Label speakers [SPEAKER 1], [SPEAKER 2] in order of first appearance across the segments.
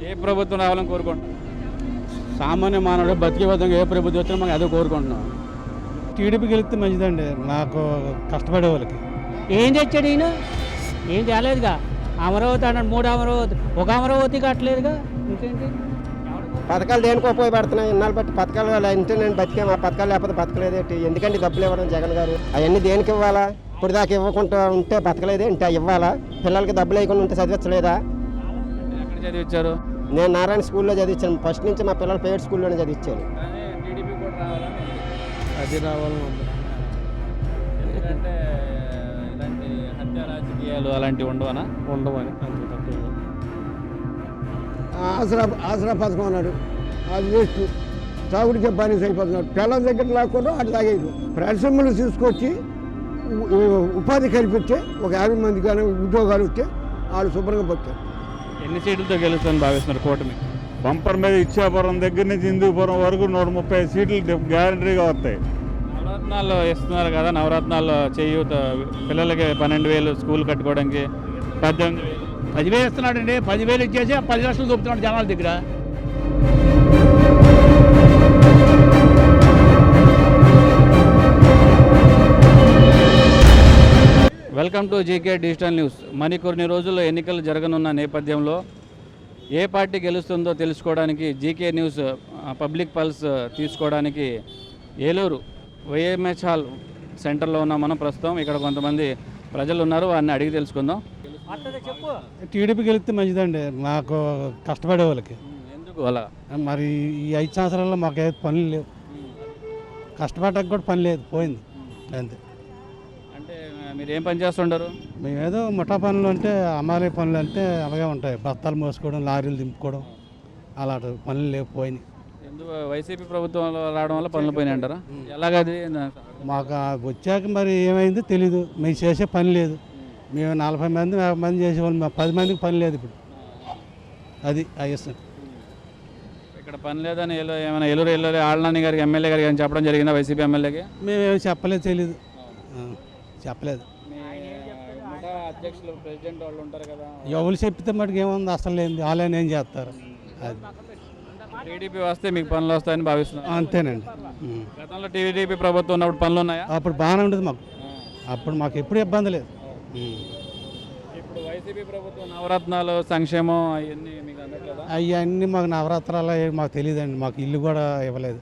[SPEAKER 1] ఏ ప్రభుత్వం రావాలని కోరుకుంటున్నాం?
[SPEAKER 2] సామాన్య మానవుడు బతికే విధంగా ఏ ప్రభుత్వం వచ్చినా మాకు అదే కోరుకుంటున్నాం.
[SPEAKER 3] టీడీపీకి వెళితే మంచిదండి మాకు కష్టపడే వాళ్ళకి.
[SPEAKER 4] ఏం తెచ్చాడు ఈయన? ఏం తేలేదుగా. అమరావతి అన్నాడు, 3 అమరావతి, ఒక అమరావతి కట్టలేదుగా. ఇంకేంటి
[SPEAKER 5] పథకాలు దేనికి ఉపయోగపడుతున్నాయి? ఇన్నాళ్ళు బట్టి పథకాలు ఇంటే నేను బతికాము, ఆ పథకాలు లేకపోతే బతకలేదేంటి? ఎందుకంటే డబ్బులు ఇవ్వడం జగన్ గారు? అవన్నీ దేనికి ఇవ్వాలా? ఇప్పుడు దాకా ఇవ్వకుండా ఉంటే బతకలేదేంటి? ఇవ్వాలా? పిల్లలకి డబ్బులు వేయకుండా ఉంటే చదివించలేదా?
[SPEAKER 1] ఎక్కడ చదివించారు?
[SPEAKER 5] నేను నారాయణ స్కూల్లో చదివించాను. ఫస్ట్ నుంచి మా పిల్లలు ప్రైవేట్ స్కూల్లోనే చదివించాను.
[SPEAKER 1] టీడీపీ కూడా రావాలని
[SPEAKER 3] అది రావాలని ఉంది.
[SPEAKER 1] ఎందుకంటే ఇలాంటి హత్య రాజకీయాలు అలాంటివి ఉండవనా?
[SPEAKER 3] ఉండమని అంతే తప్ప.
[SPEAKER 6] ఆసరా పథకం అన్నాడు, అది వేస్ట్. తాగుడికే బానిస అయిపోతున్నాడు. పిల్లల దగ్గర లేకుండా అటు తాగేది. పరిశ్రమలు తీసుకొచ్చి ఉపాధి కల్పించే ఒక 50 మంది కానీ ఉద్యోగాలు వచ్చే వాళ్ళు శుభ్రంగా పట్టారు.
[SPEAKER 1] ఎన్ని సీట్లతో గెలుస్తుందని భావిస్తున్నారు కూటమి?
[SPEAKER 7] బంపర్ మీద ఇచ్చాపురం దగ్గర నుంచి హిందూపురం వరకు 130 సీట్లు గ్యారంటీగా వస్తాయి.
[SPEAKER 1] నవరత్నాలు ఇస్తున్నారు కదా, నవరత్నాల్లో చేయూత పిల్లలకి 12,000 స్కూల్ కట్టుకోవడానికి 18,000.
[SPEAKER 2] 10,000 ఇస్తున్నాడండి. 10,000 ఇచ్చేసి 10 లక్షలు దొరుకుతున్నాడు జనాల దగ్గర.
[SPEAKER 1] Welcome to GK digital news. కొన్ని రోజుల్లో ఎన్నికలు జరగనున్న నేపథ్యంలో ఏ పార్టీ గెలుస్తుందో తెలుసుకోవడానికి జీకే న్యూస్ పబ్లిక్ పల్స్ తీసుకోవడానికి ఏలూరు వైఎంహెచ్ హాల్ సెంటర్లో ఉన్న మనం ప్రస్తుతం. ఇక్కడ కొంతమంది ప్రజలు ఉన్నారు, వారిని అడిగి తెలుసుకుందాం.
[SPEAKER 3] టీడీపీకి వెళితే మంచిదండి మాకు కష్టపడే వాళ్ళకి.
[SPEAKER 1] ఎందుకు అలా?
[SPEAKER 3] మరి ఈ 5 సంవత్సరాల్లో మాకు ఏ పనులు లేవు, కష్టపడడానికి కూడా పని లేదు, పోయింది అంతే.
[SPEAKER 1] అంటే మీరు ఏం పని చేస్తుంటారు?
[SPEAKER 3] మేము ఏదో ముఠా పనులు అంటే అమ్మాలి పనులు అంటే అలాగే ఉంటాయి. బత్తాలు మోసుకోవడం, లారీలు దింపుకోవడం, అలాంటి పనులు లేవు, పోయినాయి.
[SPEAKER 1] ఎందుకు వైసీపీ ప్రభుత్వంలో రావడం వల్ల పనులు పోయినాయి అంటారా? ఎలాగది?
[SPEAKER 3] మాకు వచ్చాక మరి ఏమైందో తెలీదు. మేము చేసే పని లేదు. మేము 40 మంది 50 మంది చేసేవాళ్ళం, 10 మందికి పని లేదు ఇప్పుడు. అది అయ్యేస్తాం.
[SPEAKER 1] ఇక్కడ పని లేదని ఏమైనా ఏలూరు ఆళ్ళనాని గారికి, ఎమ్మెల్యే గారికి ఏమైనా చెప్పడం జరిగిందా? వైసీపీ ఎమ్మెల్యేకి
[SPEAKER 3] మేమేమి చెప్పలేదు, తెలీదు, చెప్పలేదు.
[SPEAKER 1] అధ్యక్షులు, ప్రెసిడెంట్ వాళ్ళు ఉంటారు కదా,
[SPEAKER 3] ఎవరు చెప్తే మటుకు ఏముంది, అసలు లేదు. వాళ్ళని ఏం చేస్తారు? అది
[SPEAKER 1] టీడీపీ వస్తే మీకు పనులు వస్తాయని భావిస్తున్నాను.
[SPEAKER 3] అంతేనండి.
[SPEAKER 1] గతంలో టీడీపీ ప్రభుత్వం ఉన్నప్పుడు పనులు ఉన్నాయా?
[SPEAKER 3] అప్పుడు బాగానే ఉండేది మాకు. అప్పుడు మాకు ఎప్పుడు ఇబ్బంది లేదు.
[SPEAKER 1] ఇప్పుడు వైసీపీ ప్రభుత్వం నవరత్నాలు, సంక్షేమం అవన్నీ మీకు అందట్లేదా?
[SPEAKER 3] అవన్నీ మాకు నవరాత్రాలు మాకు తెలియదండి. మాకు ఇల్లు కూడా ఇవ్వలేదు.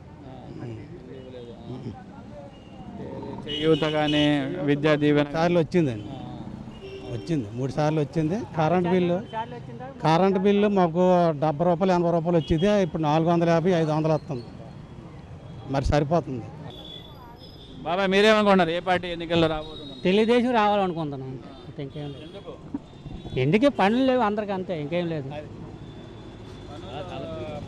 [SPEAKER 1] చేయూత కానీ విద్యా దీవెన
[SPEAKER 3] సార్లు వచ్చిందండి, వచ్చింది 3 సార్లు వచ్చింది. కరెంటు బిల్లు మాకు 70 రూపాయలు 80 రూపాయలు వచ్చింది. ఇప్పుడు 450 500 వస్తుంది. మరి సరిపోతుంది.
[SPEAKER 1] బాబాయ్ మీరేమనుకున్నారు? ఏ పార్టీ ఎన్నికల్లో రాబోతున్నారు?
[SPEAKER 4] తెలుగుదేశం రావాలనుకుంటున్నాం. అంతే, ఇంకేం లేదు. ఎందుకే పనులు లేవు అందరికీ, అంతే, ఇంకేం లేదు.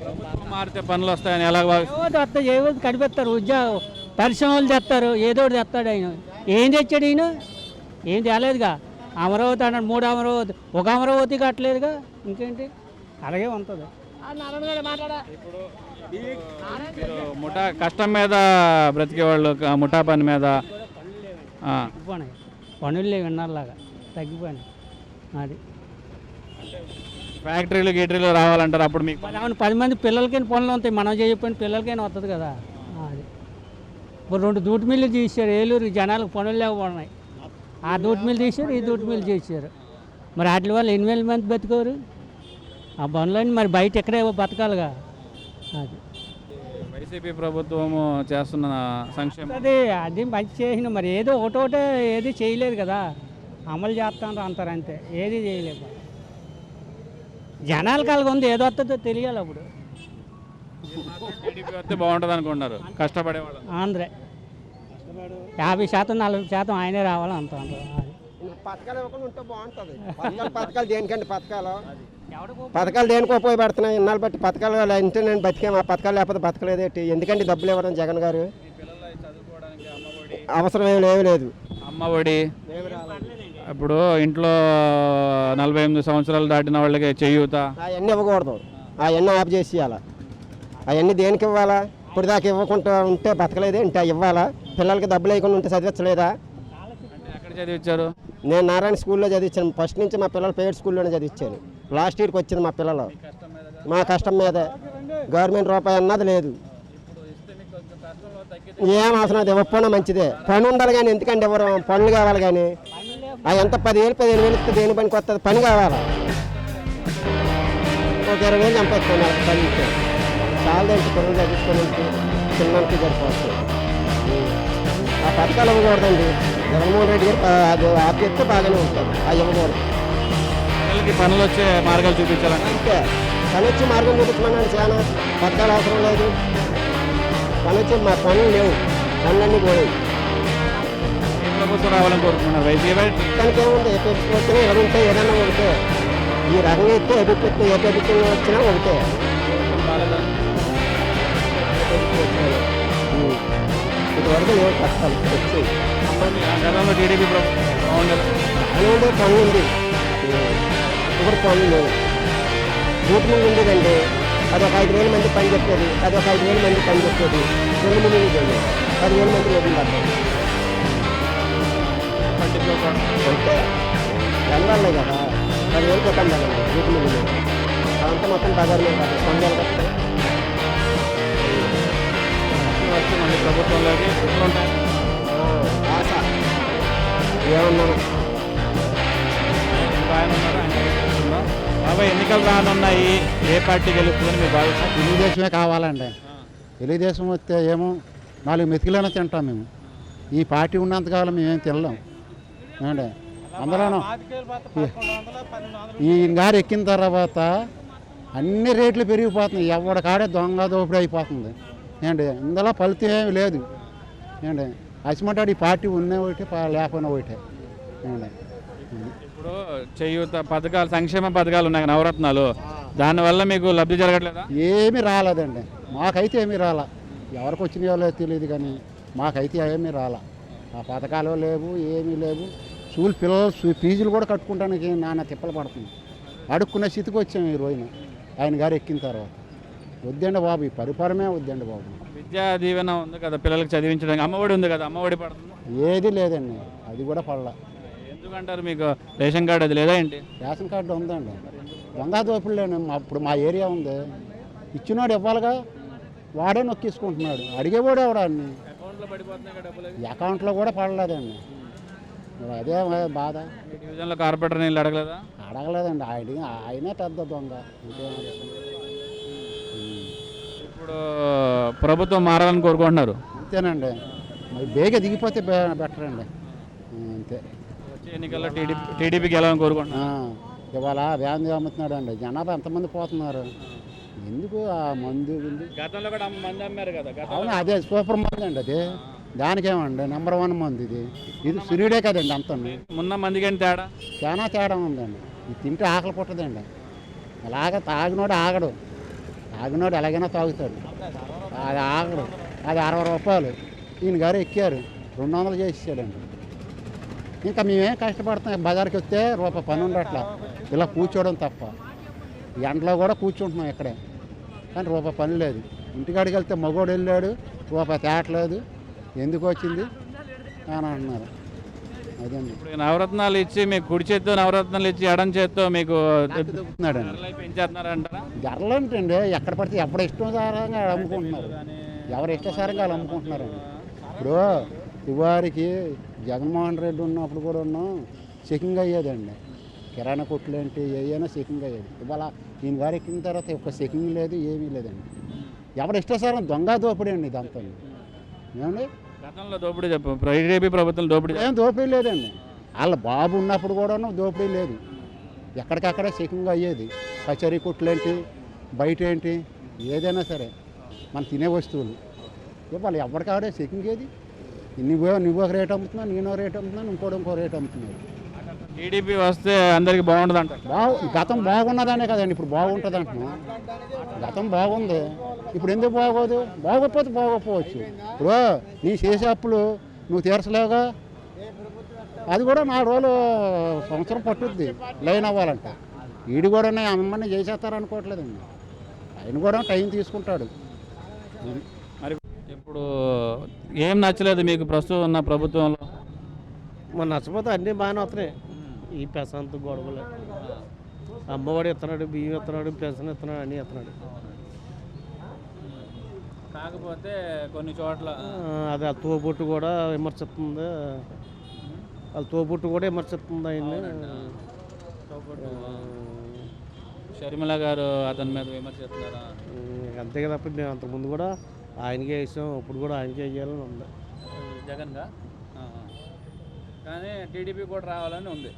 [SPEAKER 1] ప్రభుత్వం మారితే పనులు వస్తాయని ఎలా భావిస్తారు?
[SPEAKER 4] ఏదో కనిపెత్తారు, ఉద్యోగం పరిశ్రమలు తెస్తారు, ఏదో ఒకటి తెస్తాడు ఆయన. ఏం తెచ్చాడు ఈయన? ఏం తేలేదుగా. అమరావతి అన్నాడు, 3 అమరావతి, ఒక అమరావతి కట్టలేదుగా. ఇంకేంటి అలాగే ఉంటుంది.
[SPEAKER 1] మీరు ముఠా కష్టం మీద బ్రతికేవాళ్ళు, ముఠా పని మీద
[SPEAKER 4] తగ్గిపోయినాయి, పనులు లేవు విన్నర్లాగా తగ్గిపోయినాయి. అది
[SPEAKER 1] ఫ్యాక్టరీలు గీటరీలు రావాలంటారు. అప్పుడు మీకు
[SPEAKER 4] 10 మంది పిల్లలకైనా పనులు ఉంటాయి, మనం చేయకపోయిన పిల్లలకైనా వస్తుంది కదా. అది ఇప్పుడు 2 దూటి మిల్లు తీశారు ఏలూరు, జనాలకు పనులు లేకపోతున్నాయి. ఆ దూటి మిల్లు తీశారు, ఈ దూటి మిల్లు చేశారు. మరి వాటి వల్ల 8,000 మంది బతుకోరు. ఆ పనులన్నీ మరి బయట ఎక్కడే బతకాలిగా. అది
[SPEAKER 1] వైసీపీ ప్రభుత్వము చేస్తున్న సంక్షేమం
[SPEAKER 4] అది మంచి చేసిన, మరి ఏదో ఒకటోటే ఏది చేయలేదు కదా. అమలు చేస్తాను అంటారు అంతే, ఏది చేయలేదు. జనాల కాలుగా ఉంది, ఏదో వస్తుందో తెలియాలి. అప్పుడు
[SPEAKER 1] టీడీపీ వస్తే బాగుంటుంది అనుకుంటున్నారు కష్టపడేవాళ్ళు.
[SPEAKER 4] ఆంధ్రే 50% 40% ఆయనే రావాలి అంత.
[SPEAKER 5] పథకాలు ఇవ్వకుండా ఉంటే బాగుంటుంది. పథకాలు దేనికండి? పథకాలు దేనికి ఉపయోగపడుతున్నాయి? ఇన్నాళ్ళు బట్టి పథకాలు ఇంటే నేను బతికాము, ఆ పథకాలు లేకపోతే బతకలేదేంటి? ఎందుకంటే డబ్బులు ఇవ్వడం జగన్ గారు? అవసరం ఏమీ లేదు.
[SPEAKER 1] అమ్మ ఒడి ఇప్పుడు ఇంట్లో 48 సంవత్సరాలు దాటిన వాళ్ళకి చేయూత
[SPEAKER 5] అవన్నీ ఇవ్వకూడదు, అవన్నీ ఆఫ్ చేసి ఇవ్వాలి. అవన్నీ దేనికి ఇవ్వాలా? ఇప్పుడు దాకా ఇవ్వకుండా ఉంటే బతకలేదేంటి? ఇవ్వాలా? పిల్లలకి డబ్బులు వేయకుండా ఉంటే చదివించలేదా?
[SPEAKER 1] ఎక్కడ చదివించారు?
[SPEAKER 5] నేను నారాయణ స్కూల్లో చదివించాను. ఫస్ట్ నుంచి మా పిల్లలు ప్రైవేట్ స్కూల్లోనే చదివించాను. లాస్ట్ ఇయర్కి వచ్చింది మా పిల్లలు. మా కష్టం మీదే. గవర్నమెంట్ రూపాయి అన్నది లేదు. ఏం అవసరం లేదు, ఇవ్వకపోయినా మంచిదే. పని ఉండాలి కానీ ఎందుకంటే ఎవరు పనులు కావాలి కానీ అది ఎంత 10,000 ఇస్తే దేని పనికి వస్తుంది? పని కావాలా? ఒక 20,000 చంపేస్తాను పని ఇస్తే చాలా ఏంటి పనులు చదివించుకోవడానికి చిన్నకి సరిపోతుంది. ఆ పథకాలు ఇవ్వకూడదండి. జగన్మోహన్ రెడ్డి గారు అది ఆపిస్తే బాగానే ఉంటుంది. అది ఇవ్వకూడదు.
[SPEAKER 1] పిల్లలకి పనులు వచ్చే మార్గాలు చూపించాలంటే
[SPEAKER 5] అంతే పని వచ్చి మార్గం చూపించమన్నాను. చాలా పథకాలు అవసరం లేదు. పని వచ్చి మా పనులు లేవు, పనులన్నీ పోయాయి.
[SPEAKER 1] ఏ ప్రభుత్వం రావాలని కోరుకుంటున్నారు? వైసీపీ
[SPEAKER 5] దానికి ఏముంది? ఏ ప్రభుత్వం వచ్చినా ఎవరుంటే ఏదైనా ఒకటే. ఈ రకంగా ఇస్తే ఏ ప్రభుత్వం వచ్చినా ఒకటే. ఇదివరకు లేవు కష్టాలు వచ్చి
[SPEAKER 1] గతంలో టీడీపీ ప్రభుత్వం బాగుండదు.
[SPEAKER 5] పని పనులు ఉంది. ఇప్పుడు పనులు లేవు. రూట్ మీద ఉండేదండి. అదొక 5,000 మంది పని చెప్పేది. అదొక 5,000 మంది పని చెప్పేది. 2 మిలియన్ 10,000 మంది లోపల పడతారు. అంటే దానివల్లే కదా 10,000 పెట్టండి కదండి రూట్ మీద. అదంతా మొత్తం బజార్ మీద పడతారు. కొండలు కట్టారు.
[SPEAKER 1] వచ్చి మళ్ళీ ప్రభుత్వంలోకి ఎప్పుడు ఉంటాయి?
[SPEAKER 5] ఆశ ఏమన్నాను.
[SPEAKER 1] ఆయన ఉన్నారా? బాబాయ్ ఎన్నికలు రానున్నాయి, ఏ పార్టీ గెలుస్తుందని మీరు భావిస్తారు?
[SPEAKER 3] తెలుగుదేశమే కావాలండి. తెలుగుదేశం వస్తే ఏమో 4 మెతుకులైనా తింటాం మేము. ఈ పార్టీ ఉన్నంతకాలం మేమేం తినలేం ఏమండి. అందులోనూ ఈ గారు ఎక్కిన తర్వాత అన్ని రేట్లు పెరిగిపోతున్నాయి. ఎవరి కాడే దొంగ దోపిడీ అయిపోతుంది ఏంటి. ఇందులో ఫలితం ఏమి లేదు ఏంటి. అసిమంటాడు ఈ పార్టీ ఉన్న ఒకటి లేకపోయినా ఒకటే ఏమండి.
[SPEAKER 1] ఇప్పుడు చేయూత పథకాలు, సంక్షేమ పథకాలు ఉన్నాయి, నవరత్నాలు, దానివల్ల మీకు లబ్ధి జరగట్లేదా?
[SPEAKER 3] ఏమీ రాలేదండి. మాకైతే ఏమీ రాలా. ఎవరికి వచ్చినాయో లేదో తెలియదు కానీ మాకైతే ఏమీ రాలా. ఆ పథకాలు లేవు, ఏమీ లేవు. పిల్లలు ఫీజులు కూడా కట్టుకుంటానికి నాన్న తిప్పలు పడుతుంది. అడుక్కునే స్థితికి వచ్చాము ఈ రోజున ఆయన గారు ఎక్కిన తర్వాత. వద్దండి బాబు, ఈ పరిపాలనే వద్దండి బాబు.
[SPEAKER 1] విద్యా దీవెన ఉంది కదా పిల్లలకి చదివించడానికి, అమ్మఒడి ఉంది కదా, అమ్మఒడి పడుతుంది?
[SPEAKER 3] ఏది లేదండి, అది కూడా పడలా.
[SPEAKER 1] ఎందుకంటారు? మీకు రేషన్ కార్డు అది లేదా ఏంటి?
[SPEAKER 3] రేషన్ కార్డు ఉందండి. దొంగ దోపిడీలేను. ఇప్పుడు మా ఏరియా ఉంది, ఇచ్చినోడు ఇవ్వాలిగా, వాడే నొక్కించుకుంటున్నాడు. అడిగేవాడు ఎవడాన్ని. అకౌంట్లో కూడా పడలేదండి. అదే బాధ.
[SPEAKER 1] డివిజన్లో కార్పొరేటర్ నీళ్ళు అడగలేదా?
[SPEAKER 3] అడగలేదండి. ఆయనే పెద్ద దొంగ.
[SPEAKER 1] ఇప్పుడు ప్రభుత్వం మారాలని కోరుకుంటున్నారు.
[SPEAKER 3] అంతేనండి. మరి బేగ దిగిపోతే బెటర్ అండి. అంతే.
[SPEAKER 1] వచ్చే ఎన్నికల్లో టీడీపీకి వెళ్ళాలని కోరుకుంటున్నారు.
[SPEAKER 3] ఇవాళ వ్యాధి అమ్ముతున్నాడు అండి. జనాభా ఎంతమంది పోతున్నారు ఎందుకు? ఆ మందు
[SPEAKER 1] గతంలో కూడా మంది అమ్మారు కదా.
[SPEAKER 3] అవును, అదే సూపర్ మంది అండి. అది దానికేమండి నెంబర్ 1 మంది. ఇది సిరిడే కదండి. అంత
[SPEAKER 1] మొన్న మందికి తేడా
[SPEAKER 3] చాలా తేడా ఉందండి. ఇది తింటే ఆకలి పుట్టదండి. అలాగ తాగినోడు ఆగడు. తాగినోడు ఎలాగైనా తాగుతాడు. అది ఆగడు. అది 60 రూపాయలు. ఈయన గారు ఎక్కారు 200 చేసేసాడండి. ఇంకా మేమేం కష్టపడుతున్నాం. బజార్కి వస్తే రూపాయి పని ఉండట్లా. ఇలా కూర్చోవడం తప్ప. ఎండలో కూడా కూర్చుంటున్నాం ఇక్కడే, కానీ రూపాయి పని లేదు. ఇంటికాడికి వెళ్తే మగోడు వెళ్ళాడు, రూపాయి తేటలేదు. ఎందుకు వచ్చింది అని అంటున్నారు. అదండి.
[SPEAKER 1] ఇప్పుడు నవరత్నాలు ఇచ్చి మీకు కుడి చేత్తో నవరత్నాలు ఇచ్చి ఎడం చేత్తో మీకు పెంచేస్తున్నారంటారా?
[SPEAKER 3] ధరలంటండి ఎక్కడ పడితే ఎప్పుడు ఇష్టసారంగా అమ్ముకుంటున్నారు. ఎవరు ఇష్టసారంగా వాళ్ళు అమ్ముకుంటున్నారండి. ఇప్పుడు ఇవారికి జగన్మోహన్ రెడ్డి ఉన్నప్పుడు కూడా చెకింగ్ అయ్యేదండి. కిరాణా కొట్లు ఏంటి ఏమైనా చెకింగ్ అయ్యేది. ఇవాళ ఈయన గారు ఎక్కిన తర్వాత ఒక చెకింగ్ లేదు, ఏమీ లేదండి. ఎవరు ఇష్టసారం దొంగ దోపిడీ అండి ఇదంతా. ఏమండి
[SPEAKER 1] గతంలో దోపిడీ టీడీపీ ప్రభుత్వం దోపిడీ
[SPEAKER 3] ఏం దోపిడీ లేదండి. వాళ్ళ బాబు ఉన్నప్పుడు కూడా దోపిడీ లేదు. ఎక్కడికక్కడే చెకింగ్ అయ్యేది. కచేరీ కొట్లేంటి, బయట ఏంటి, ఏదైనా సరే మనం తినే వస్తువులు ఇవాళ ఎవరికాడే చెకింగ్ ఏది. నువ్వు ఒక రేట్ అమ్ముతున్నావు, నేను ఒక రేట్ అమ్ముతున్నాను, ఇంకో రేట్ అమ్ముతున్నాడు.
[SPEAKER 1] టీడీపీ వస్తే అందరికి బాగుంటుంది అంట.
[SPEAKER 3] గతం బాగున్నదనే కదండి ఇప్పుడు బాగుంటుంది అంటున్నాం. గతం బాగుంది, ఇప్పుడు ఎందుకు బాగోదు? బాగోకపోతే బాగోకపోవచ్చు. ఇప్పుడు నీ చేసే అప్పులు నువ్వు తీర్చలేవుగా. అది కూడా 4 రోజులు సంవత్సరం పట్టుద్ది లైన్ అవ్వాలంట. వీడు కూడా అమ్మని చేసేస్తారనుకోవట్లేదండి. ఆయన కూడా టైం తీసుకుంటాడు.
[SPEAKER 1] మరి ఇప్పుడు ఏం నచ్చలేదు మీకు ప్రస్తుతం ఉన్న ప్రభుత్వంలో?
[SPEAKER 8] మన నచ్చపోతే అన్నీ బాగానే వస్తున్నాయి. ఈ ప్రశాంత్ గొడవలు
[SPEAKER 2] అమ్మఒడి ఇస్తున్నాడు, బియ్యం ఇస్తున్నాడు, పెన్షన్ ఇస్తున్నాడు, అన్నీ ఇస్తున్నాడు.
[SPEAKER 1] కాకపోతే కొన్ని చోట్ల
[SPEAKER 2] అది ఆ తోబుట్టు కూడా విమర్శిస్తుంది, వాళ్ళ తోబుట్టు కూడా విమర్శిస్తుంది ఆయన్ని.
[SPEAKER 1] షర్మిల గారు అతని మీద విమర్శిస్తున్నారా?
[SPEAKER 2] అంతే కదా, అప్పుడు మేము అంతకుముందు కూడా ఆయనకే వేసాం, ఇప్పుడు కూడా ఆయనకే వేయాలని ఉంది.
[SPEAKER 1] జగన్గా కానీ టీడీపీ కూడా రావాలని ఉంది.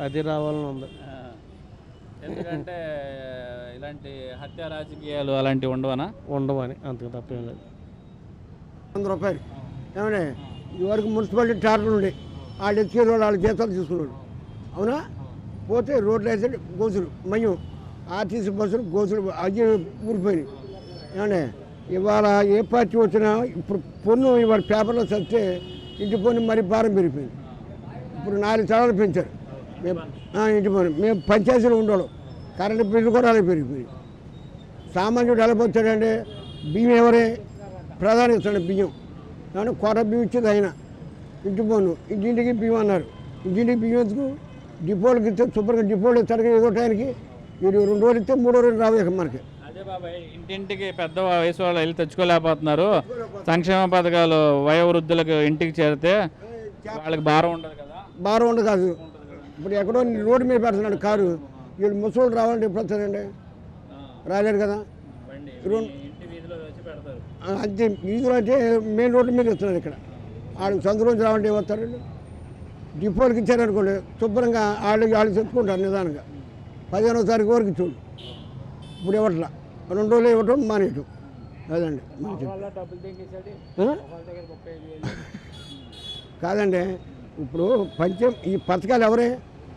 [SPEAKER 2] అది రావాలని ఉంది.
[SPEAKER 1] ఎందుకంటే ఇలాంటి హత్య రాజకీయాలు అలాంటివి ఉండవనా?
[SPEAKER 2] ఉండవని, అంతకు తప్పేం లేదు.
[SPEAKER 6] 100 రూపాయలు ఏమంటే ఇదివరకు మున్సిపాలిటీ ట్రాక్టర్ ఉండే వాళ్ళు ఎత్తుకే వాళ్ళ జీతాలు తీసుకున్నాడు. అవునా? పోతే రోడ్లు అయితే గోసులు మయ్యం, ఆర్టీసీ బస్సులు గోసులు అవి ఊరిపోయినాయి. ఏమంటే ఇవాళ ఏ పార్టీ వచ్చినా ఇప్పుడు పొన్ను ఇవాళ పేపర్లో చదివితే ఇంటి పన్ను మరీ భారం పెరిగిపోయింది. ఇప్పుడు 4 తరాలు పెంచారు మేము ఇంటి పన్ను. మేము పంచాయతీలో ఉండడం కరెంటు బిల్లు కూడా అలా పెరిగిపోయింది. సామాన్యుడు ఎలా పోతాడంటే బియ్యం ఎవరే ప్రధాని ఇస్తాడు బియ్యం, కానీ కోట బియ్యం ఇచ్చేది అయినా ఇంటి పన్ను. ఇంటింటికి బియ్యం అన్నారు. ఇంటింటికి బియ్యం ఎందుకు? డిపోలకు ఇస్తే శుభ్రంగా డిపోలు ఇస్తాడు ఏదో టైంకి. మీరు 2 రోజులు ఇస్తే 3 రోజులు రావు మనకి.
[SPEAKER 1] అదే బాబాయ్, ఇంటింటికి పెద్ద వయసు వాళ్ళు వెళ్ళి తెచ్చుకోలేకపోతున్నారు. సంక్షేమ పథకాలు వయోవృద్ధులకు ఇంటికి చేరితే వాళ్ళకి భారం ఉండదు కదా.
[SPEAKER 6] భారం ఉండదు కాదు. ఇప్పుడు ఎక్కడో రోడ్డు మీద పెడుతున్నాడు కారు, వీళ్ళు ముసలోళ్ళు రావాలంటే ఎప్పుడు వస్తారండి? రాలేరు కదా. అంతే వీధిలో అంటే మెయిన్ రోడ్డు మీద ఇస్తున్నారు. ఇక్కడ వాళ్ళు సందు రోజు రావాలంటే వస్తారండి. డిపోలకి ఇచ్చారనుకోండి శుభ్రంగా వాళ్ళు చెప్పుకుంటారు నిదానంగా. 15వ తారీఖు వరకు చూడు. ఇప్పుడు ఇవ్వట్లా, 2 రోజులు ఇవ్వటం మానేయటం. అదండి కాదండి. ఇప్పుడు ఈ పథకాలు ఎవరే?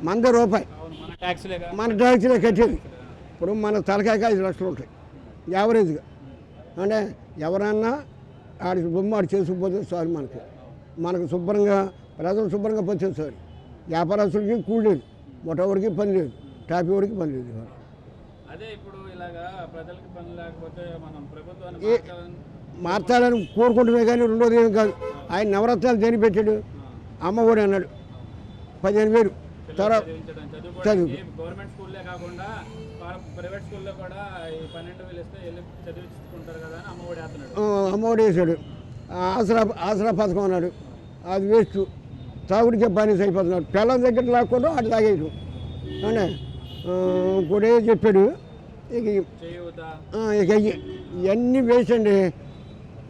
[SPEAKER 6] మనదే రూపాయి, మన ట్యాక్సీలే కట్టేది. ఇప్పుడు మన తలకాయకి 5 లక్షలు ఉంటాయి యావరేజ్గా. అంటే ఎవరన్నా ఆడికి బొమ్మ ఆడు చేసుకుపోతే సార్ మనకు శుభ్రంగా ప్రజలు శుభ్రంగా పోతే సార్. వ్యాపారస్తులకి కూలి లేదు, మొట్టవాడికి పని లేదు, టాపీ వాడికి పని లేదు.
[SPEAKER 1] అదే ఇప్పుడు ఇలాగా ప్రజలకు పని లేకపోతే మనం ప్రభుత్వాన్ని
[SPEAKER 6] మార్చాలని కోరుకుంటున్నాయి, కానీ రెండోది ఏం కాదు. ఆయన నవరత్నాలు దేని పెట్టాడు? అమ్మఒడి అన్నాడు 15,000. తర్వాత చదువు
[SPEAKER 1] గవర్నమెంట్ స్కూల్లే కాకుండా ప్రైవేట్ స్కూల్లో కూడా 12,000 ఇస్తే వెళ్ళి చదివించుకుంటారు కదా అని అమ్మఒడి వేస్తున్నాడు.
[SPEAKER 6] అమ్మఒడి వేసాడు. ఆసరా పథకం అన్నాడు, అది వేస్ట్. తాగుడికే బానిస అయిపోతున్నాడు. పిల్లల దగ్గర లాక్కుండా అటు తాగేయడం. అంటే ఇంకోటి చెప్పాడు ఇక ఇవన్నీ వేస్ట్ అండి.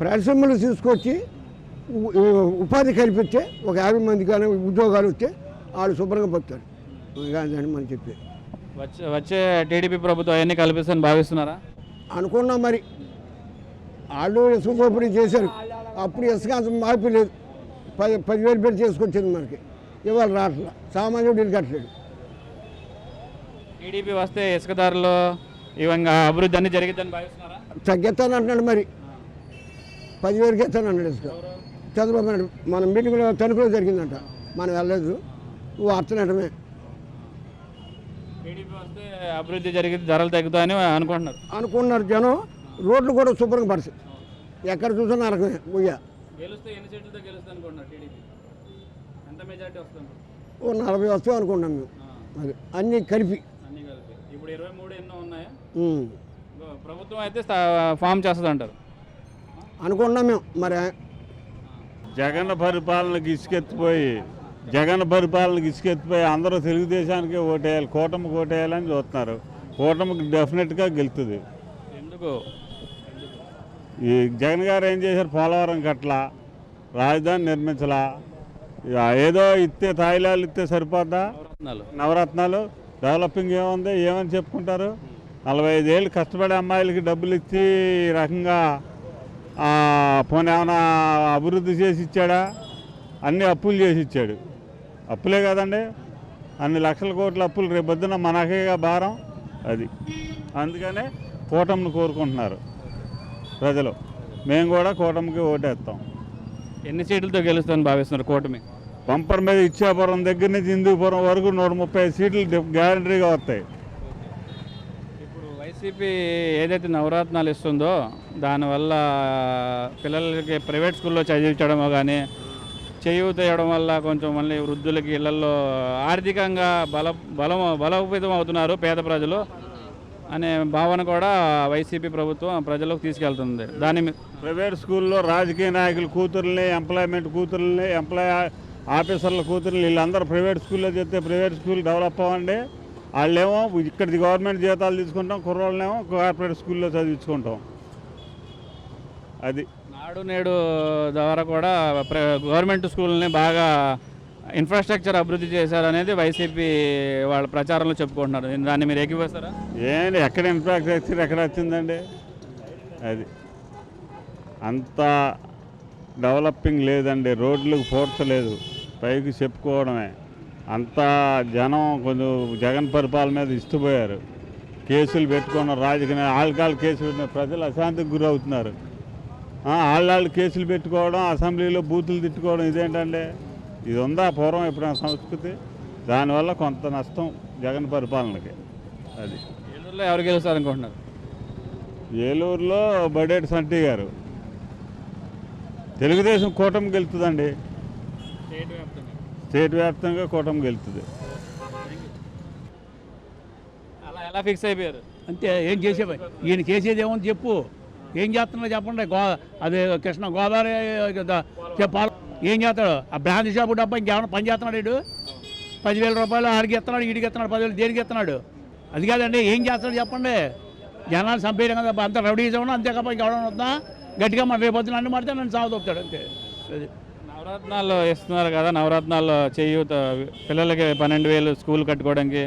[SPEAKER 6] పరిశ్రమలు తీసుకొచ్చి ఉపాధి కల్పిస్తే ఒక 50 మంది కానీ ఉద్యోగాలు వస్తే వాళ్ళు శుభ్రంగా పోతారు. అని మనం చెప్పేది.
[SPEAKER 1] వచ్చే టీడీపీ ప్రభుత్వం అవన్నీ కల్పిస్తారని భావిస్తున్నారా?
[SPEAKER 6] అనుకున్నాం. మరి వాళ్ళు ఇసుక దోపిడీ చేశారు. అప్పుడు ఇసుక అంత మార్పు లేదు. 10,000 పెట్టి చేసుకొచ్చింది మనకి. ఇవాళ రావట్లా, సామాన్యుడు ఇల్లు కట్టలేడు.
[SPEAKER 1] టీడీపీ వస్తే ఇసుక ధరలు ఇవంగా అభివృద్ధి అన్ని జరిగిద్దని భావిస్తున్నారా?
[SPEAKER 6] తగ్గిస్తాను అంటున్నాడు. మరి 10,000కి ఇస్తాను అన్నాడు ఇసుక. చంద్రబాబు నాయుడు మన మీటింగ్లో తణుకులో జరిగిందంట, మనం వెళ్ళలేదు. నువ్వు అర్థనటమే.
[SPEAKER 1] టీడీపీ వస్తే అభివృద్ధి జరిగింది, ధరలు తగ్గుతాయని అనుకుంటున్నారు
[SPEAKER 6] జనం. రోడ్లు కూడా శుభ్రంగా పరిస్థితి ఎక్కడ చూసినా రకమే.
[SPEAKER 1] గెలుస్తే ఎన్ని సీట్లతో గెలుస్తా అనుకుంటున్నారు టీడీపీ? ఎంత మెజార్టీ వస్తుంది?
[SPEAKER 6] 40 వస్తాయి అనుకుంటున్నాం మేము. అది అన్నీ కలిపి.
[SPEAKER 1] ఇప్పుడు 23 ఎన్నో ఉన్నాయా? ప్రభుత్వం అయితే ఫామ్ చేస్తుంది అంటారు
[SPEAKER 6] అనుకుంటున్నాం మేము. మరి
[SPEAKER 7] జగన్ పరిపాలనకి ఇసుకెత్తిపోయి అందరూ తెలుగుదేశానికే ఓటేయాలి, కూటమికి ఓటేయాలని చూస్తున్నారు. కూటమికి డెఫినెట్గా గెలుతుంది.
[SPEAKER 1] ఎందుకు?
[SPEAKER 7] ఈ జగన్ గారు ఏం చేశారు? పోలవరం కట్ల, రాజధాని నిర్మించలా. ఏదో ఇస్తే తాయిలాలు ఇస్తే సరిపోద్దా? నవరత్నాలు డెవలపింగ్ ఏముంది? ఏమని చెప్పుకుంటారు? 45 ఏళ్ళు కష్టపడే అమ్మాయిలకి డబ్బులు ఇచ్చి ఈ రకంగా పోనీ ఏమైనా అభివృద్ధి చేసి ఇచ్చాడా? అన్ని అప్పులు చేసి ఇచ్చాడు. అప్పులే కదండి, అన్ని లక్షల కోట్ల అప్పులు. రేపొద్దున మనకేగా భారం. అది అందుకనే కూటమిని కోరుకుంటున్నారు ప్రజలు. మేము కూడా కూటమికి ఓటేస్తాం.
[SPEAKER 1] ఎన్ని సీట్లతో గెలుస్తామని భావిస్తున్నారు కూటమి?
[SPEAKER 7] బంపర్ మీద ఇచ్చాపురం దగ్గర నుంచి హిందూపురం వరకు 130 సీట్లు గ్యారంటీగా వస్తాయి.
[SPEAKER 1] ఇప్పుడు వైసీపీ ఏదైతే నవరత్నాలు ఇస్తుందో దానివల్ల పిల్లలకి ప్రైవేట్ స్కూల్లో చదివించడమో కానీ చేయూత ఇవ్వడం వల్ల కొంచెం మళ్ళీ వృద్ధులకి ఇళ్లలో ఆర్థికంగా బలోపేతం అవుతున్నారు పేద ప్రజలు అనే భావన కూడా వైసీపీ ప్రభుత్వం ప్రజలకు తీసుకెళ్తుంది.
[SPEAKER 7] ప్రైవేట్ స్కూల్లో రాజకీయ నాయకుల కూతుర్ని, ఎంప్లాయ్మెంట్ కూతుర్ని, ఆఫీసర్ల కూతుర్ని వీళ్ళందరూ ప్రైవేట్ స్కూల్లో చేస్తే ప్రైవేట్ స్కూల్ డెవలప్ అవ్వండి. వాళ్ళేమో ఇక్కడిది గవర్నమెంట్ జీతాలు తీసుకుంటాం, కుర్రోళ్ళనేమో కార్పొరేట్ స్కూల్లో చదివించుకుంటాం. అది
[SPEAKER 1] నాడు నేడు ద్వారా కూడా గవర్నమెంట్ స్కూల్ని బాగా ఇన్ఫ్రాస్ట్రక్చర్ అభివృద్ధి చేశారనేది వైసీపీ వాళ్ళ ప్రచారంలో చెప్పుకుంటున్నారు. దాన్ని మీరు ఏకీభవిస్తారా?
[SPEAKER 7] ఏంటి ఎక్కడ ఇన్ఫ్రాస్ట్రక్చర్ ఎక్కడ వచ్చిందండి? అది అంత డెవలపింగ్ లేదండి. రోడ్లకు పోర్చలేదు, పైకి చెప్పుకోవడమే. అంతా జనం కొంచెం జగన్ పరిపాలన మీద ఇష్టపోయారు. కేసులు పెట్టుకున్న రాజకీయ ఆల్కహాల్ కేసులు పెట్టిన ప్రజలు అశాంతికి గురవుతున్నారు. వాళ్ళు కేసులు పెట్టుకోవడం, అసెంబ్లీలో బూతులు తిట్టుకోవడం ఇదేంటండి? ఇది ఉందా పూర్వం ఎప్పుడైనా సంస్కృతి? దానివల్ల కొంత నష్టం జగన్ పరిపాలనకి. అది
[SPEAKER 1] ఏలూరులో ఎవరు గెలుస్తారు అనుకుంటున్నారు?
[SPEAKER 7] ఏలూరులో బడేటి సంటి గారు. తెలుగుదేశం కూటమి గెలుతుందండి. స్టేట్ వ్యాప్తంగా కూటమి గెలుతుంది.
[SPEAKER 1] అలా ఎలా ఫిక్స్ అయిపోయారు?
[SPEAKER 8] అంతే. ఏం చేసే ఈయన చేసేది ఏమో చెప్పు. ఏం చేస్తున్నా చెప్పండి. అదే కృష్ణ గోదావరి చెప్పాలి. ఏం చేస్తాడు? ఆ బ్రాంతి షాపు డబ్బా ఇంకేమైనా పని చేస్తున్నాడు. వీడు 10,000 రూపాయలు ఆడికి ఎత్తున్నాడు, ఈడికి ఎత్తున్నాడు, 10,000 దేనికి ఎత్తున్నాడు? అది కాదండి. ఏం చేస్తాడు చెప్పండి. జనాలు చంపేయడం కదా, అంత రౌడీజం అంతే కాప ఇంకెవడం వద్దా గట్టిగా మన రేపొద్దున అన్ని మాడితే నన్ను సాగుతాడు అంతే. అది
[SPEAKER 1] నవరత్నాలు ఇస్తున్నారు కదా, నవరత్నాల్లో చేయూత పిల్లలకి 12,000 స్కూల్ కట్టుకోవడానికి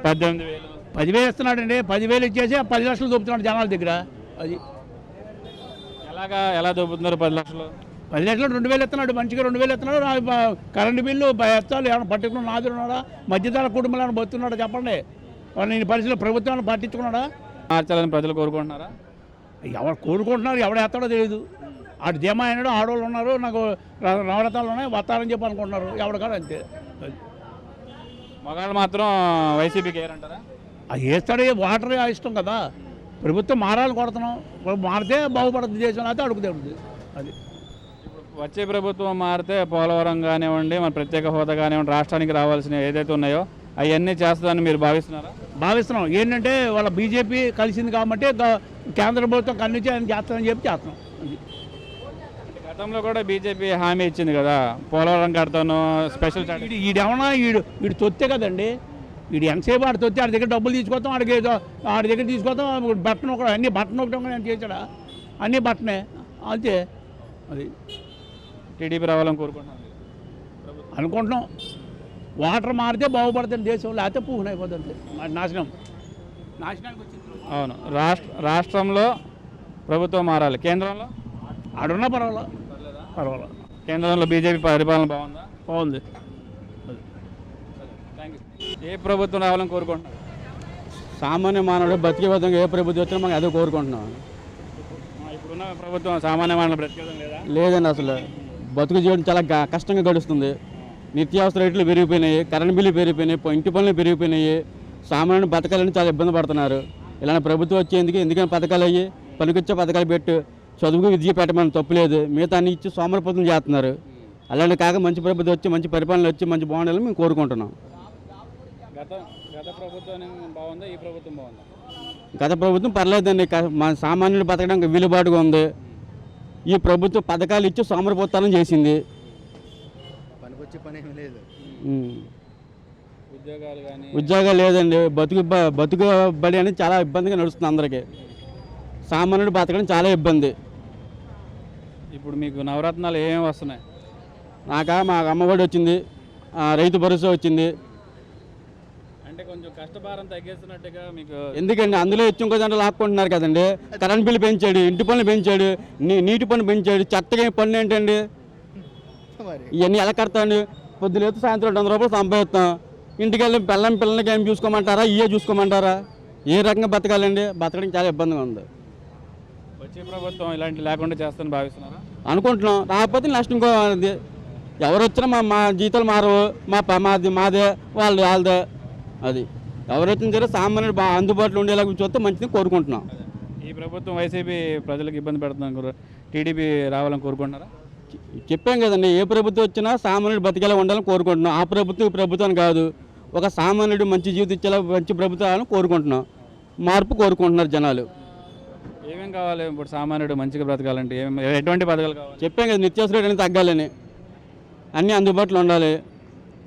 [SPEAKER 1] 18,000.
[SPEAKER 8] 10,000 ఇస్తున్నాడండి. 10,000 ఇచ్చేసి 10 లక్షలు దొబ్బుతున్నాడు జనాల దగ్గర. అది
[SPEAKER 1] ఎలా దొబ్బుతున్నారు? 10 లక్షలు
[SPEAKER 8] 10 లక్షలు 2,000 ఇస్తున్నాడు. మంచిగా 2,000 ఇస్తున్నాడు. కరెంటు బిల్లు ఎత్తాలు ఏమైనా పట్టుకున్న నాదున్నాడా? మధ్యతర కుటుంబాలు ఏమైనా బతున్నాడా చెప్పండి. నేను పరిస్థితులు ప్రభుత్వాన్ని పట్టించుకున్నాడా?
[SPEAKER 1] మార్చాలని ప్రజలు కోరుకుంటున్నారా?
[SPEAKER 8] ఎవరు కోరుకుంటున్నారు, ఎవడు ఎత్తాడో తెలియదు. ఆడు ధీమా అయినాడు, ఆడవాళ్ళు ఉన్నారు, నాకు నవరత్నాలు ఉన్నాయి వస్తారని చెప్పి అనుకుంటున్నారు. ఎవడు కాదు అంతే.
[SPEAKER 1] మగాళ్ళు మాత్రం వైసీపీకి ఏరంటారా?
[SPEAKER 8] అది వేస్తాడే వాటర్ ఇష్టం కదా. ప్రభుత్వం మారాలని కొడుతున్నాం. మారితే బాగుపడుతుంది దేశం, అయితే అడుగుతుంది. అది
[SPEAKER 1] వచ్చే ప్రభుత్వం మారితే పోలవరం కానివ్వండి, మన ప్రత్యేక హోదా కానివ్వండి, రాష్ట్రానికి రావాల్సినవి ఏదైతే ఉన్నాయో అవన్నీ చేస్తుందని మీరు భావిస్తున్నారా?
[SPEAKER 8] భావిస్తున్నాం. ఏంటంటే వాళ్ళ బీజేపీ కలిసింది కాబట్టి కేంద్ర ప్రభుత్వం కన్నించి ఆయన చేస్తామని చెప్పి చేస్తున్నాం. అది
[SPEAKER 1] గతంలో కూడా బీజేపీ హామీ ఇచ్చింది కదా, పోలవరం కడతాను స్పెషల్.
[SPEAKER 8] ఈడేమన్నా వీడు తొత్తే కదండి. వీడు ఎంతసేపు ఆడు తొత్తే ఆడి దగ్గర డబ్బులు తీసుకొస్తాం, ఆడి దగ్గర తీసుకొస్తాం. బట్టన్ ఒకటి అన్ని బట్టన్ ఒకటి నేను చేశాడా? అన్నీ బట్టనే అంతే. అది
[SPEAKER 1] టీడీపీ రావాలని కోరుకుంటున్నాను
[SPEAKER 8] అనుకుంటున్నాం. వాటర్ మారితే బాగుపడుతుంది దేశం, లేకపోతే పూహన అయిపోతుంది. నాశనానికి వచ్చింది.
[SPEAKER 1] అవును. రాష్ట్రంలో ప్రభుత్వం మారాలి. కేంద్రంలో
[SPEAKER 8] ఆడున్నా పర్వాలేదు.
[SPEAKER 1] కేంద్రంలో బీజేపీ పరిపాలన బాగుందా?
[SPEAKER 8] బాగుంది.
[SPEAKER 1] ఏ ప్రభుత్వం రావాలని కోరుకుంటున్నారు?
[SPEAKER 3] సామాన్య మానవుడు బతికే విధంగా ఏ ప్రభుత్వం వచ్చినా మాకు అదే కోరుకుంటున్నాం.
[SPEAKER 1] ఇప్పుడున్న ప్రభుత్వం సామాన్య మానవులు బ్రతికేయడం లేదా?
[SPEAKER 3] లేదండి. అసలు బతుకు చేయడం చాలా కష్టంగా గడుస్తుంది. నిత్యావసర రేట్లు పెరిగిపోయినాయి, కరెంట్ బిల్లు పెరిగిపోయినాయి, ఇంటి పనులు పెరిగిపోయినాయి. సామాన్యుడు బతకాలని చాలా ఇబ్బంది పడుతున్నారు. ఇలాంటి ప్రభుత్వం వచ్చేందుకు ఎందుకని పథకాలు అయ్యి పనికొచ్చే పథకాలు పెట్టు, చదువుకు విద్య పెట్టమని తప్పులేదు. మిగతా అన్ని ఇచ్చి సోమరపోతం చేస్తున్నారు. అలాంటి కాక మంచి ప్రభుత్వం వచ్చి మంచి పరిపాలన వచ్చి మంచి బాగుండాలని మేము కోరుకుంటున్నాం.
[SPEAKER 1] గత ప్రభుత్వం బాగుందా, ఈ ప్రభుత్వం బాగుందా?
[SPEAKER 3] గత ప్రభుత్వం పర్లేదండి. మా సామాన్యులు బతకడానికి వీలుబాటుగా ఉంది. ఈ ప్రభుత్వం పథకాలు ఇచ్చి సోమరపోతానం చేసింది.
[SPEAKER 9] పనికొచ్చే పని ఏమీ లేదు.
[SPEAKER 3] ఉద్యోగాలు లేదండి. బతుకు బడి అనేది చాలా ఇబ్బందిగా నడుస్తుంది అందరికీ. సామాన్యుడు బతకడం చాలా ఇబ్బంది.
[SPEAKER 1] ఇప్పుడు మీకు నవరత్నాలు ఏమేమి వస్తున్నాయి?
[SPEAKER 3] మాకు అమ్మఒడి వచ్చింది, రైతు భరోసా వచ్చింది.
[SPEAKER 1] అంటే కొంచెం కష్టభారం తగ్గిస్తున్నట్టుగా మీకు.
[SPEAKER 3] ఎందుకండి అందులో ఇచ్చి ఇంకో దాంట్లో లాక్కుంటున్నారు కదండి. కరెంట్ బిల్లు పెంచాడు, ఇంటి పనులు పెంచాడు, నీటి పన్ను పెంచాడు. చెత్తగా పన్ను ఏంటండి? ఇవన్నీ ఎలా కడతాండి? పొద్దులేస్తే సాయంత్రం 200 రూపాయలు సంపాదిస్తాం. ఇంటికి వెళ్ళి పిల్లలకి ఏం చూసుకోమంటారా? ఇవే చూసుకోమంటారా? ఏ రకంగా బతకాలండి? బతకడం చాలా ఇబ్బందిగా ఉంది.
[SPEAKER 1] వచ్చే ప్రభుత్వం ఇలాంటి లేకుండా చేస్తానని భావిస్తున్నారా?
[SPEAKER 3] అనుకుంటున్నాం. రాకపోతే నష్టం ఇంకోది. ఎవరు వచ్చినా మా జీతాలు మారవు. మాదే వాళ్ళదే. అది ఎవరు వచ్చినా సరే సామాన్యుడు అందుబాటులో ఉండేలాగా చూస్తే మంచిది కోరుకుంటున్నాం.
[SPEAKER 1] ఈ ప్రభుత్వం వైసీపీ ప్రజలకు ఇబ్బంది పెడుతున్నారు. టీడీపీ రావాలని కోరుకుంటున్నారా? చెప్పాం కదండి, ఏ ప్రభుత్వం వచ్చినా సామాన్యుడు బతికేలా ఉండాలని కోరుకుంటున్నాం. ఆ ప్రభుత్వం ఈ ప్రభుత్వం కాదు, ఒక సామాన్యుడు మంచి జీవితం ఇచ్చేలా మంచి ప్రభుత్వాలను కోరుకుంటున్నాం. మార్పు కోరుకుంటున్నారు జనాలు. ఏమేం కావాలి ఇప్పుడు సామాన్యుడు మంచిగా బ్రతకాలంటే? ఎటువంటి పథకాలు కావాలి? చెప్పాం కదా, నిత్యావసర రేట్లు తగ్గాలని, అన్నీ అందుబాటులో ఉండాలి.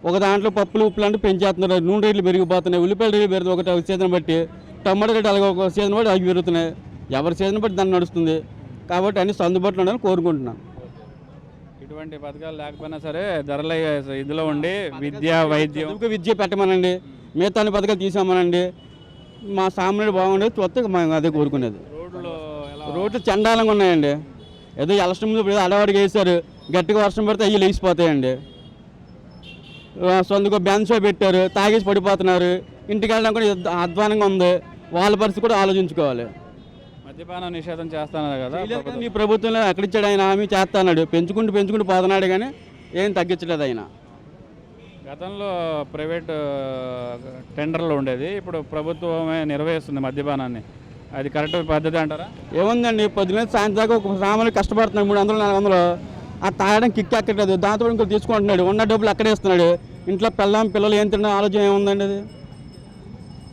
[SPEAKER 1] ఒక దాంట్లో పప్పులు ఉప్పులు అంటే పెంచేస్తున్నారు, నూనె రేట్లు పెరిగిపోతున్నాయి, ఉల్లిపాయల రేట్లు పెరుగుతుంది ఒకటి సీజన్ బట్టి, టమాటో రేట్లు అలాగే ఒక సీజన్ బట్టి అవి పెరుగుతున్నాయి. ఎవరి సీజన్ బట్టి దాన్ని నడుస్తుంది కాబట్టి అన్ని అందుబాటులో ఉండాలని కోరుకుంటున్నాను. ఇటువంటి పథకాలు లేకపోయినా సరే ధరల ఇదిలో ఉండి విద్య, వైద్యం, విద్య పెట్టమనండి, మిగతా పథకాలు తీసామనండి. మా సామాన్యుడు బాగుండేది చూస్తే మేము అదే కోరుకునేది. రోడ్లు చండాలంగా ఉన్నాయండి. ఏదో ఎలక్షన్ ముందు ఏదో అడవాడికి వేశారు, గట్టిగా వర్షం పడితే అవి లేచిపోతాయండి. సొంతగా బ్యాన్ షో పెట్టారు, తాగేసి పడిపోతున్నారు. ఇంటికి వెళ్ళడం కూడా అధ్వానంగా ఉంది. వాళ్ళ పరిస్థితి కూడా ఆలోచించుకోవాలి. మద్యపాన నిషేధం చేస్తున్నారు కదా ఈ ప్రభుత్వంలో, ఎక్కడిచ్చాడు ఆయన హామీ చేస్తున్నాడు, పెంచుకుంటూ పోతున్నాడు కానీ ఏం తగ్గించలేదు ఆయన. గతంలో ప్రైవేట్ టెండర్లు ఉండేది, ఇప్పుడు ప్రభుత్వమే నిర్వహిస్తుంది మద్యపానాన్ని. అది కరెక్ట్ పద్ధతి అంటారా? ఏముందండి, పొద్దున సాయంత్రం దాకా ఒక సామాన్లు కష్టపడుతున్నాడు, 300 400, ఆ తాగడం కిక్ ఎక్కట్లేదు, దాంతో ఇంకో తీసుకుంటున్నాడు, ఉన్న డబ్బులు అక్కడే ఇస్తున్నాడు. ఇంట్లో పిల్లలు ఏం తిన్నా ఆలోచన ఏముందండి అది?